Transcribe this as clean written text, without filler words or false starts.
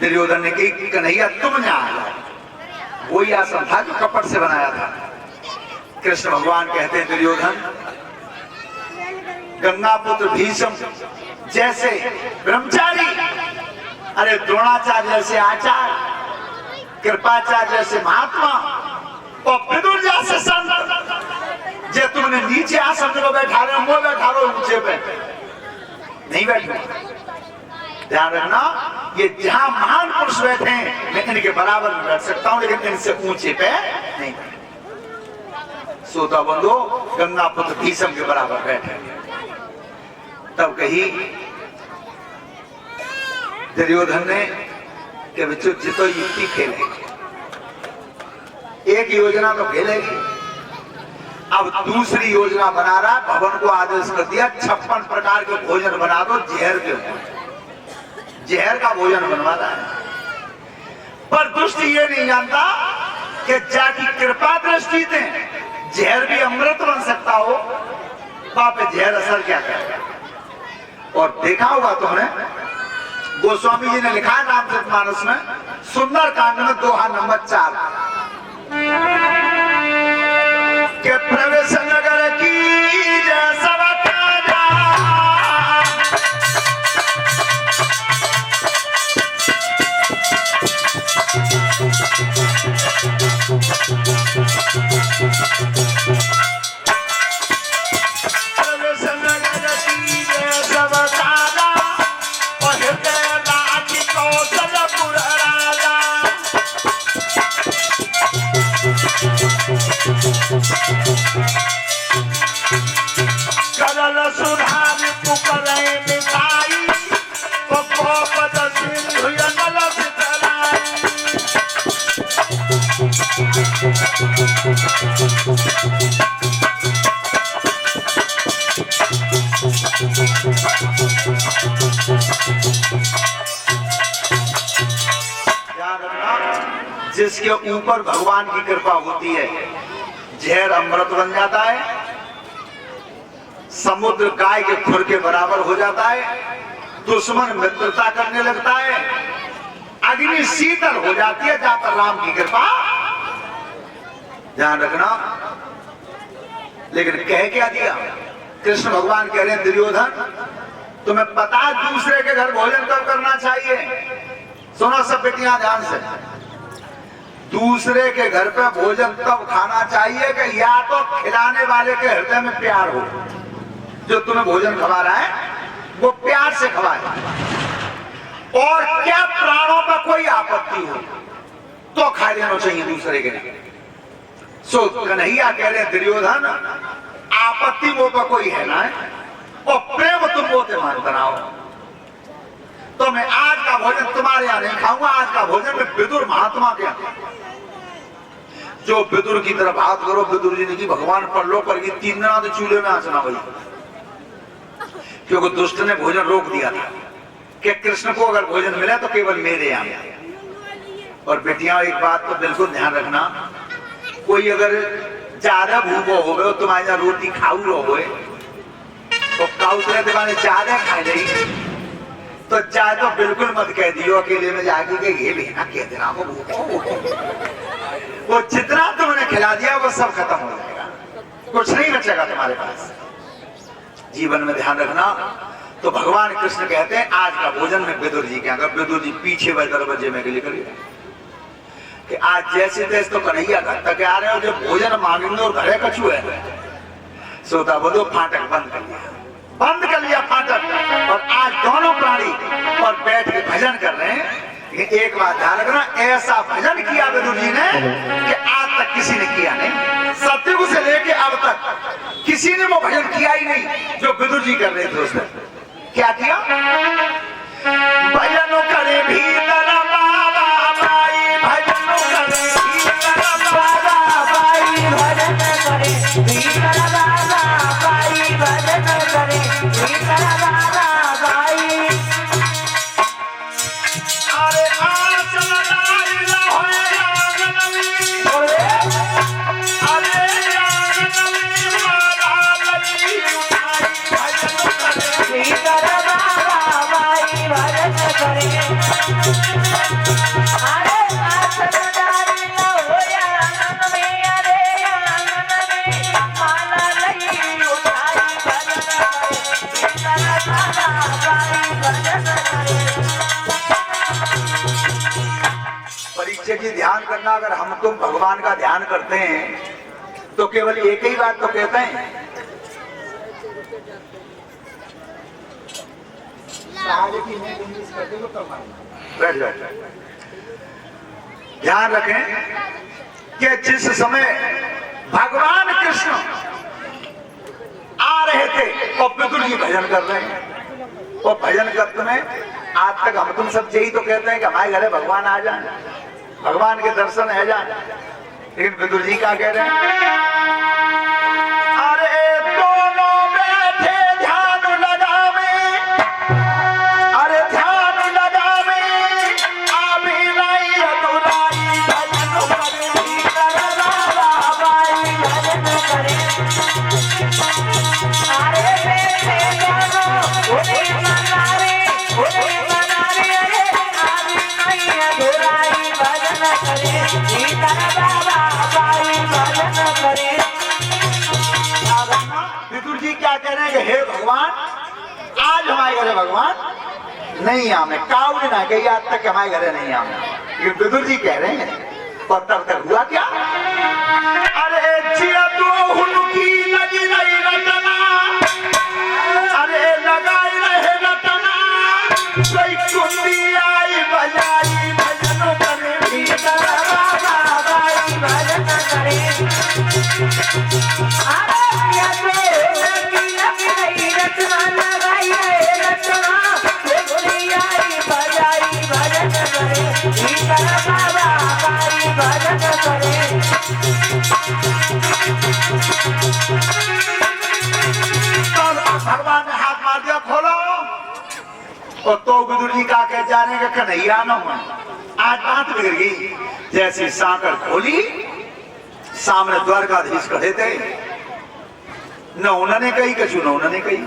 दुर्योधन ने कही कन्हैया तुम यहाँ आ जाओ। वही आसन था जो कपट से बनाया था। कृष्ण भगवान कहते हैं दुर्योधन, गंगा पुत्र भीष्म जैसे ब्रह्मचारी, अरे द्रोणाचार्य जैसे आचार्य, कृपाचार्य जैसे महात्मा और विदुर जैसे संत, जे तुमने नीचे आसन को बैठा रहे हो, वो बैठा रहे हो ऊंचे पे नहीं बैठो। ध्यान रखना, ये जहां महान पुरुष बैठे हैं मैं इनके बराबर में बैठ सकता हूं, लेकिन इनसे ऊंचे पे नहीं। श्रोता बंधु, गंगा पुत्र भीष्म के बराबर बैठे। तब कही दुर्योधन ने कि बच्चों जितो युक्ति खेलेंगे, एक योजना तो खेलेगी, अब दूसरी योजना बना रहा। भवन को आदेश कर दिया 56 प्रकार के भोजन बना दो, जहर के जहर का भोजन बनवा रहा है। पर दुष्ट ये नहीं जानता कि जाकी कृपा दृष्टि से जहर भी अमृत बन सकता हो, वहां पे जहर असर क्या करेगा। और देखा होगा तुमने, गोस्वामी जी ने लिखा है रामचरितमानस में, सुंदर कांड में दोहा नंबर 4 के प्रवेश नगर की जैसा जिसके ऊपर भगवान की कृपा होती है, जहर अमृत बन जाता है, समुद्र गाय के खुर के बराबर हो जाता है, दुश्मन मित्रता करने लगता है, अग्नि शीतल हो जाती है जहां पर राम की कृपा। ध्यान रखना। लेकिन कह क्या दिया कृष्ण भगवान, कह रहे हैं दुर्योधन तुम्हें पता है दूसरे के घर भोजन कब करना चाहिए। सुनो सब बेटियां ध्यान से, दूसरे के घर पे भोजन तब खाना चाहिए कि या तो खिलाने वाले के हृदय में प्यार हो, जो तुम्हें भोजन खवा रहा है वो प्यार से खवाए, और क्या प्राणों पर कोई आपत्ति हो तो खा लेना चाहिए दूसरे के लिए। सो कन्हैया कह रहे दुर्योधन, आपत्ति वो पर कोई है ना है, और प्रेम तुम वो मान बनाओ। तो मैं आज का भोजन तुम्हारे यहाँ नहीं खाऊंगा, आज का भोजन मैं विदुर महात्मा के यहाँ। जो विदुर की तरफ हाथ करो, विदुर जी ने की भगवान पर लो पर 3 दिन तो चूल्हे में आंचना भाई, क्योंकि दुष्ट ने भोजन रोक दिया था कि कृष्ण को अगर भोजन मिले तो केवल मेरे यहाँ। और बेटियां एक बात तो बिल्कुल ध्यान रखना, कोई अगर ज्यादा भूखो हो गए, तुम्हारे यहाँ रोटी खाऊ रहो तो काउतरे दीवाने ज्यादा खाए नहीं तो ज्यादा बिल्कुल मत कह दियो अकेले में जाके के ये लेना कह देना वो भूखो। वो जितना तुमने खिला दिया वो सब खत्म हो जाएगा, कुछ नहीं बचेगा तुम्हारे पास जीवन में। ध्यान रखना। तो भगवान कृष्ण कहते हैं आज का भोजन में विदुर जी के, अगर विदुर जी पीछे दरवाजे में के लिए करिए कि आज जैसे तैसे तो कन्हैया घर तक आ रहे हो, जब भोजन मांगेंगे और घरे कछू है, सोता बोलो फाटक बंद कर लिया फाटक, और आज दोनों प्राणी और बैठ के भजन कर रहे हैं। एक बात ध्यान रखना, ऐसा भजन किया विदुर जी ने कि आज तक किसी ने किया नहीं, सतयुग से लेके अब तक किसी ने वो भजन किया ही नहीं जो विदुर जी कर रहे थे। उसने क्या किया, भजन करे भीतर बाबा भाई, भजन करे भीतर बाबा भाई, भजन करे भीतर बाबा भाई, भजन करे भीतर बाबा भाई। अरे आस लगाई रहोए आंगनवी, अरे आंगनवी माला लगी उठाई, भजन करे भीतर बाबा भाई, भजन करे बच्चे जी ध्यान करना, अगर हम तुम भगवान का ध्यान करते हैं तो केवल एक ही बात तो कहते हैं, बैठ जाओ। ध्यान रखें कि जिस समय भगवान कृष्ण आ रहे थे और विदुर जी भजन कर रहे हैं, और भजन करते में आज तक हम तुम सब यही तो कहते हैं कि हमारे घर भगवान आ जाए, भगवान के दर्शन है जाए, लेकिन विदुर जी क्या कह रहे हैं? अरे दोनों बैठे ध्यान लगावे, अरे ध्यान लगावे, अभी नहीं अधूराई भजन करे, बाबाई भजन करे। अरे बैठे दोनों उन्हें मना रे, उन्हें मना रे, अरे अभी नहीं अधूराई भजन करे, सीता बाबाई भजन करे। विदुर जी क्या कह रहे हैं कि हे भगवान, आज हमारे घरे भगवान नहीं आमे, काउड ना कही आज तक हमारे घरे नहीं आमे, ये विदुर जी कह रहे हैं। और तब तक हुआ क्या? अरे जिया तो हुनकी लगी नहीं रटना, अरे लगाई रहे रटना, कोई कुंडी आई बजाई भजन करे, सीता बाबाई भजन करे। अरे या तो लगी रही रचना, लगाई रहे रचना, कुंडी आई बजाई भजन करे, सीता बाबाई भजन करे। भगवान ने हाथ मार दिया, खोलो। और तो विदुर जी का कह जाने का कन्हैया न हो, आज बात बिगड़ गई। जैसी सांकर खोली, सामने द्वारकाधीश खड़े थे, न उन्होंने कही, कछु न उन्होंने कही।